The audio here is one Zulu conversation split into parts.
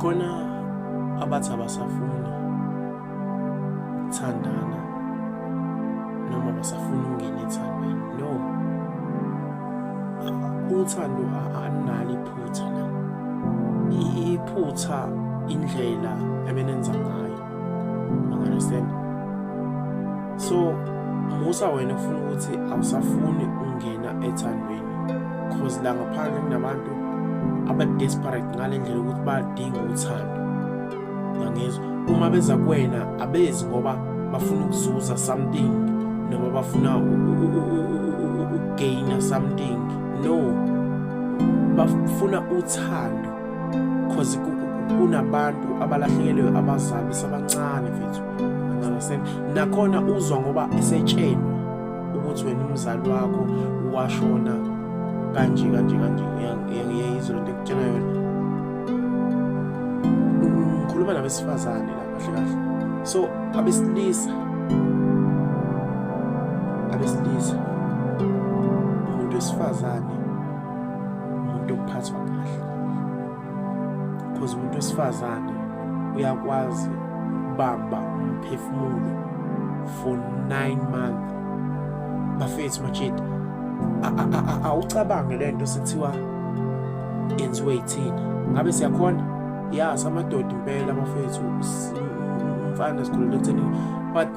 Khona abathi abasafuni ukuthandana noma basafuna ukungena ethandweni. No, uthando alinalo iphutha la. Iphutha indlela ebenenza ngayo. Understand? So musa wena ufuna ukuthi awusafuni ukungena ethandweni because la ngaphandle kunabantu aba-desperate ngale ndlela ukuthi badinga uthando. Yangizwa? Uma beza kuwena abezi ngoba bafuna ukuzuza something noma bafuna ukugaina something. No, bafuna uthando because kunabantu abalahlekelwe abazali sabancane mfethu. Understand? Nakhona uzwa ngoba esetshenwa ukuthi wena umzali wakho washona kanje yayizwe lento ekutshela yona. Ngikhuluma nabesifazane la kahle kahle. So abesilisa umuntu wesifazane umuntu ophathwa kahle because umuntu wesifazane uyakwazi ukubamba umphefumulo for 9 months. Bafethu machita awucabange lento sethiwa yenziwe yithina ngabe siyakhona ya samadoda impela bafethu umfana esikhulule ekutheni but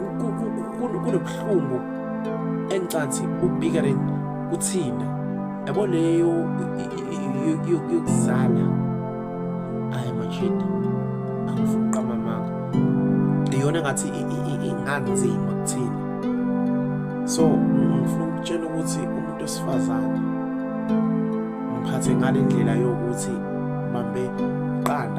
kunobuhlungu encathi ubigger kuthina yabo leyo yokuzala. Ayi machita angifuni uqamamanga iyona ngathi inganzima kuthina. So ngifuna ukutshela ukuthi umuntu wesifazane mphathe ngale ndlela yokuthi bambe qanda